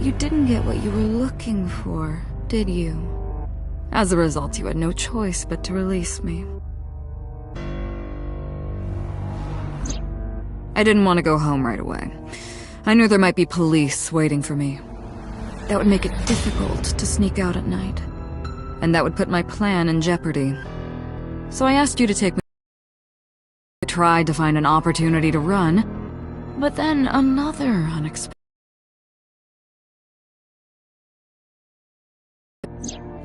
you didn't get what you were looking for, did you? As a result, you had no choice but to release me. I didn't want to go home right away. I knew there might be police waiting for me. That would make it difficult to sneak out at night. And that would put my plan in jeopardy. So I asked you to take me. I tried to find an opportunity to run, but then another unexpected.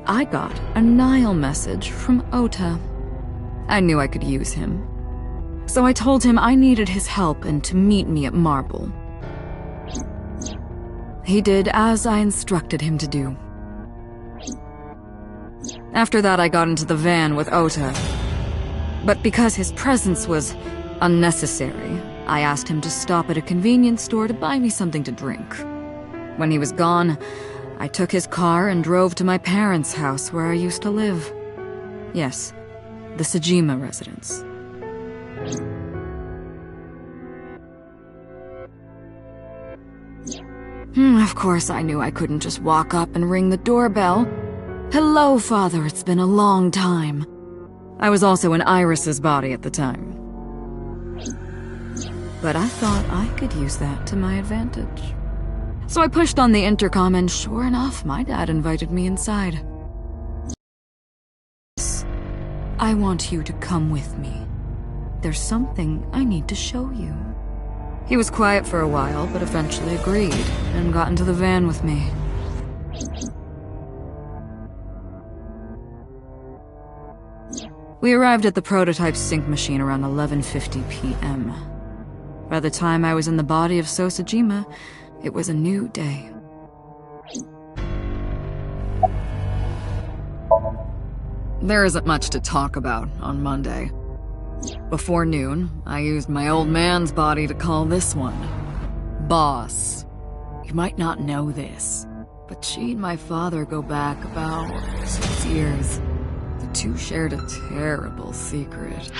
I got a Nile message from Ota. I knew I could use him. So I told him I needed his help and to meet me at Marble. He did as I instructed him to do. After that, I got into the van with Ota. But because his presence was unnecessary, I asked him to stop at a convenience store to buy me something to drink. When he was gone, I took his car and drove to my parents' house where I used to live. Yes, the Sajima residence. Of course, I knew I couldn't just walk up and ring the doorbell. Hello, Father, it's been a long time. I was also in Iris's body at the time. But I thought I could use that to my advantage. So I pushed on the intercom and sure enough, my dad invited me inside. I want you to come with me. There's something I need to show you. He was quiet for a while, but eventually agreed and got into the van with me. We arrived at the prototype sync machine around 11:50 p.m. By the time I was in the body of Sosajima, it was a new day. There isn't much to talk about on Monday. Before noon, I used my old man's body to call this one Boss. You might not know this, but she and my father go back about 6 years. The two shared a terrible secret.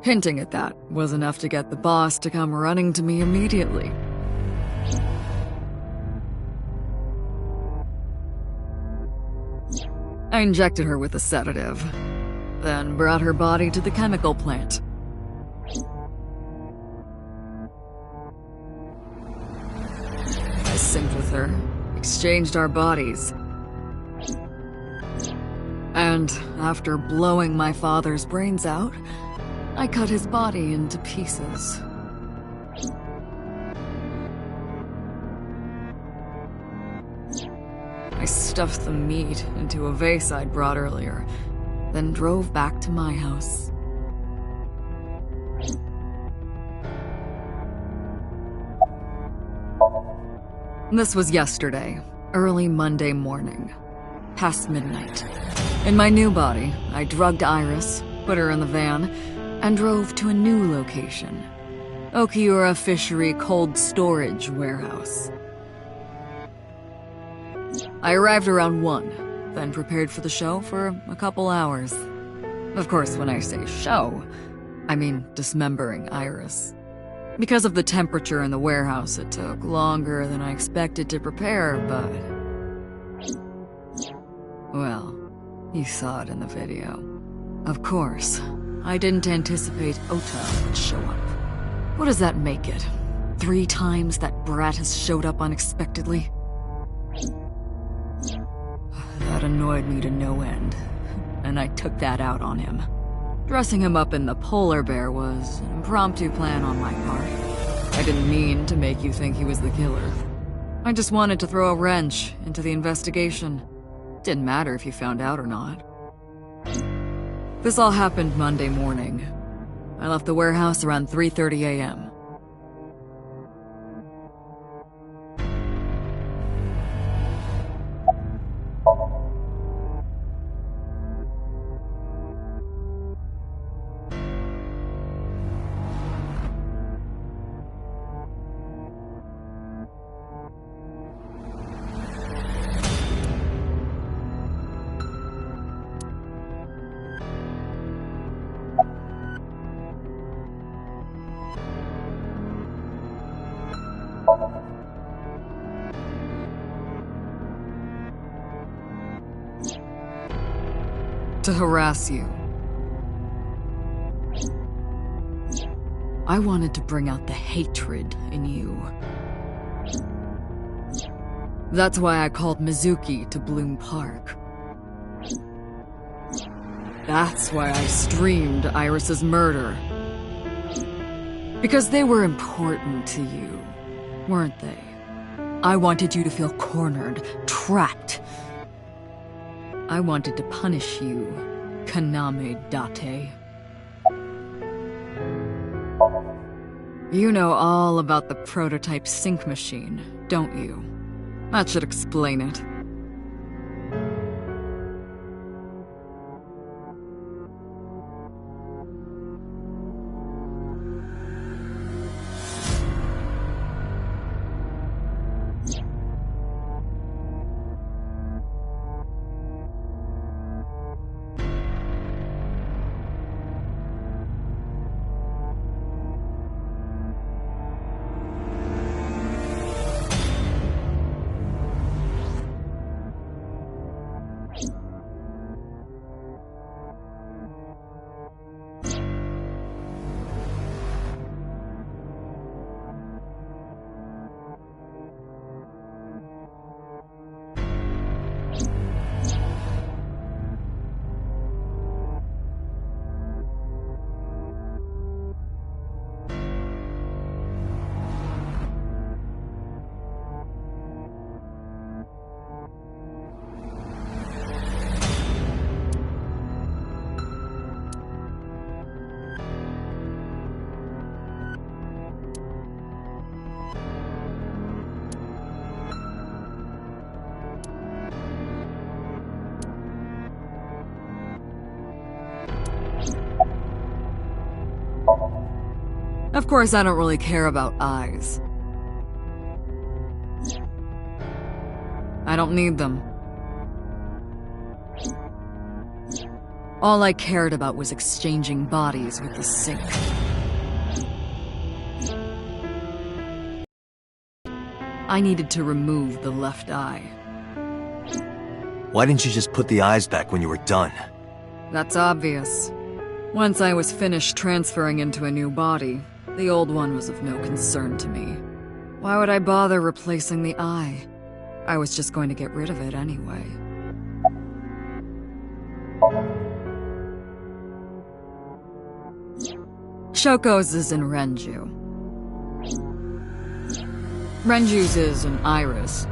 Hinting at that was enough to get the boss to come running to me immediately. I injected her with a sedative, then brought her body to the chemical plant. I synced with her, exchanged our bodies. And after blowing my father's brains out, I cut his body into pieces. I stuffed the meat into a vase I'd brought earlier, then drove back to my house. This was yesterday, early Monday morning, past midnight. In my new body, I drugged Iris, put her in the van, and drove to a new location. Okiura Fishery Cold Storage Warehouse. I arrived around 1, then prepared for the show for a couple hours. Of course, when I say show, I mean dismembering Iris. Because of the temperature in the warehouse, it took longer than I expected to prepare, but... well, you saw it in the video. Of course, I didn't anticipate Ota would show up. What does that make it? 3 times that brat has showed up unexpectedly? That annoyed me to no end, and I took that out on him. Dressing him up in the polar bear was an impromptu plan on my part. I didn't mean to make you think he was the killer. I just wanted to throw a wrench into the investigation. Didn't matter if you found out or not. This all happened Monday morning. I left the warehouse around 3:30 a.m. To harass you. I wanted to bring out the hatred in you. That's why I called Mizuki to Bloom Park. That's why I streamed Iris's murder. Because they were important to you, weren't they? I wanted you to feel cornered, trapped. I wanted to punish you, Kaname Date. You know all about the prototype sync machine, don't you? That should explain it. Of course, I don't really care about eyes. I don't need them. All I cared about was exchanging bodies with the sink. I needed to remove the left eye. Why didn't you just put the eyes back when you were done? That's obvious. Once I was finished transferring into a new body, the old one was of no concern to me. Why would I bother replacing the eye? I was just going to get rid of it anyway. Shoko's is in Renju. Renju's is in Iris.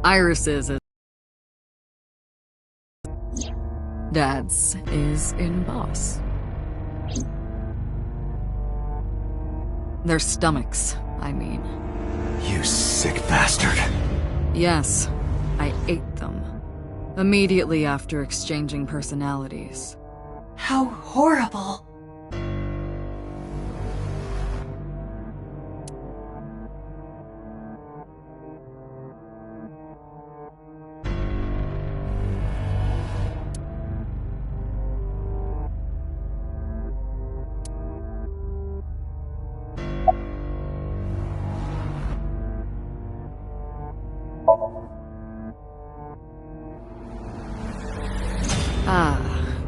Iris's is... Dad's is in Boss. Their stomachs, I mean. You sick bastard. Yes, I ate them. Immediately after exchanging personalities. How horrible.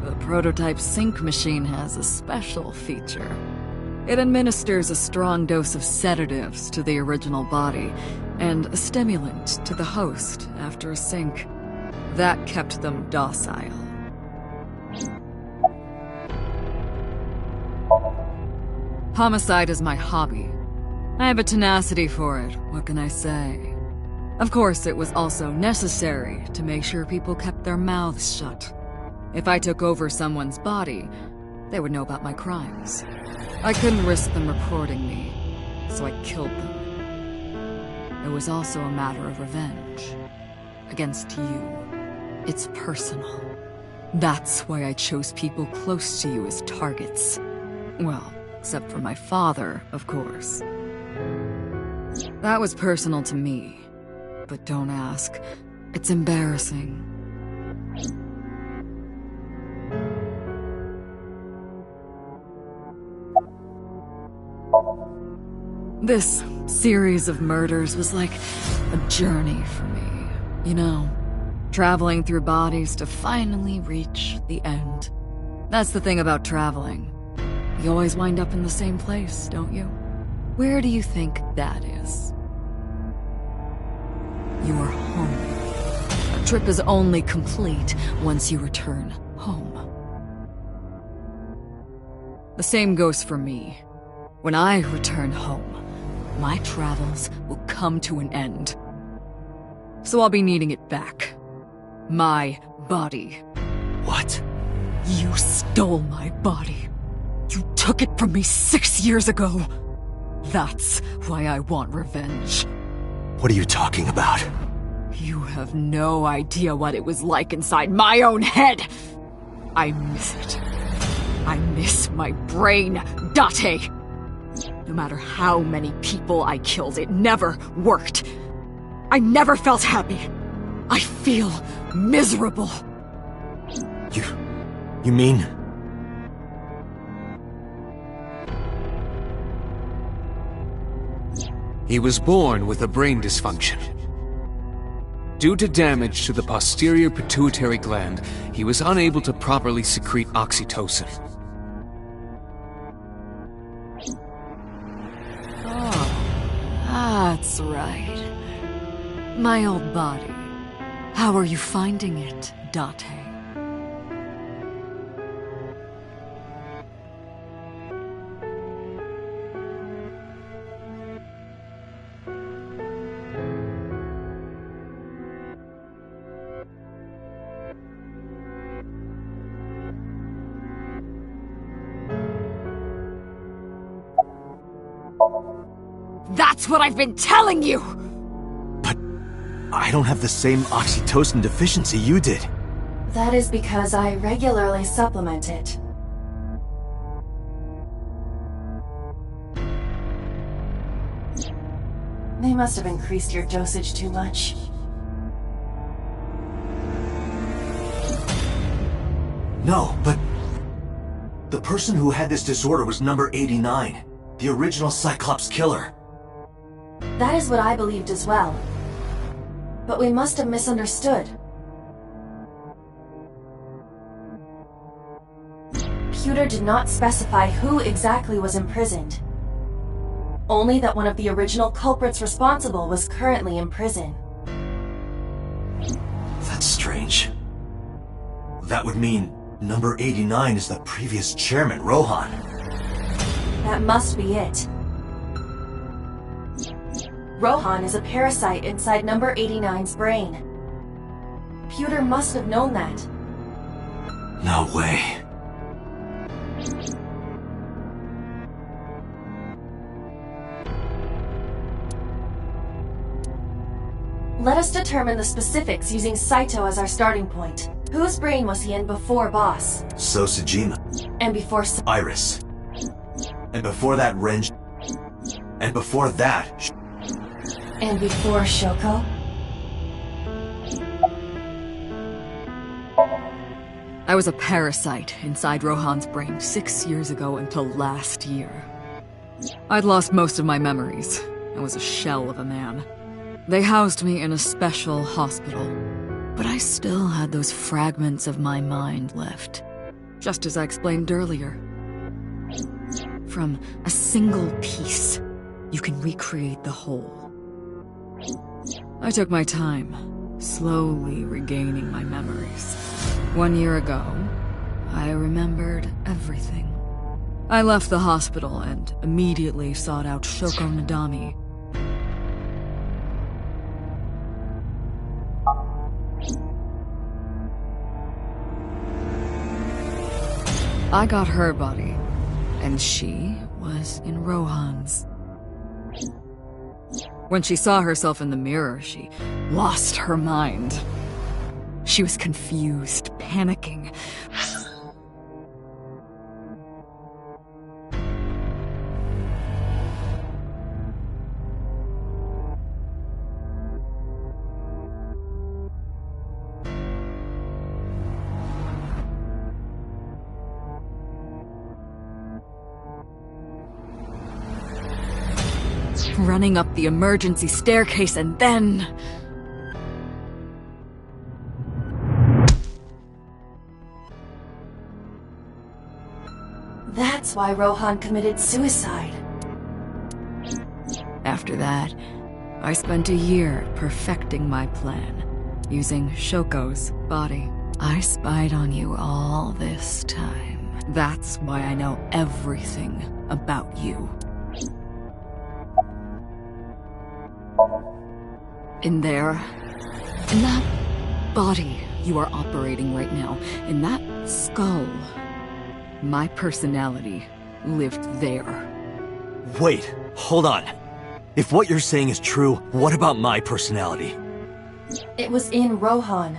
The prototype sync machine has a special feature. It administers a strong dose of sedatives to the original body, and a stimulant to the host after a sync. That kept them docile. Homicide is my hobby. I have a tenacity for it, what can I say? Of course, it was also necessary to make sure people kept their mouths shut. If I took over someone's body, they would know about my crimes. I couldn't risk them reporting me, so I killed them. It was also a matter of revenge. Against you. It's personal. That's why I chose people close to you as targets. Well, except for my father, of course. That was personal to me. But don't ask. It's embarrassing. This series of murders was like a journey for me, you know? Traveling through bodies to finally reach the end. That's the thing about traveling. You always wind up in the same place, don't you? Where do you think that is? You are home. A trip is only complete once you return home. The same goes for me. When I return home, my travels will come to an end. So I'll be needing it back. My body. What? You stole my body. You took it from me 6 years ago. That's why I want revenge. What are you talking about? You have no idea what it was like inside my own head. I miss it. I miss my brain, Date. No matter how many people I killed, it never worked. I never felt happy. I feel miserable. You mean? He was born with a brain dysfunction. Due to damage to the posterior pituitary gland, he was unable to properly secrete oxytocin. That's right. My old body. How are you finding it, Date? That's what I've been telling you! But I don't have the same oxytocin deficiency you did. That is because I regularly supplement it. They must have increased your dosage too much. No, but the person who had this disorder was number 89, the original Cyclops killer. That is what I believed as well. But we must have misunderstood. Pewter did not specify who exactly was imprisoned. Only that one of the original culprits responsible was currently in prison. That's strange. That would mean number 89 is the previous chairman, Rohan. That must be it. Rohan is a parasite inside number 89's brain. Pewter must have known that. No way. Let us determine the specifics using Saito as our starting point. Whose brain was he in before Boss? So Sejima. And before Iris. And before that, And before that... And before Shoko? I was a parasite inside Rohan's brain 6 years ago until last year. I'd lost most of my memories. I was a shell of a man. They housed me in a special hospital, but I still had those fragments of my mind left, just as I explained earlier. From a single piece, you can recreate the whole. I took my time, slowly regaining my memories. 1 year ago, I remembered everything. I left the hospital and immediately sought out Shoko Nadami. I got her body, and she was in Rohan's. When she saw herself in the mirror, she lost her mind. She was confused, panicking. Running up the emergency staircase and then... That's why Rohan committed suicide. After that, I spent a year perfecting my plan, using Shoko's body. I spied on you all this time. That's why I know everything about you. In there, in that body you are operating right now, in that skull, my personality lived there. Wait, hold on. If what you're saying is true, what about my personality? It was in Rohan.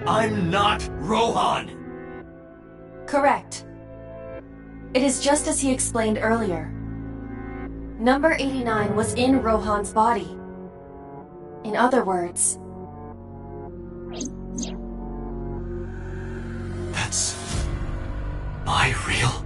I'm not Rohan! Correct. It is just as he explained earlier. Number 89 was in Rohan's body. In other words... That's... my real...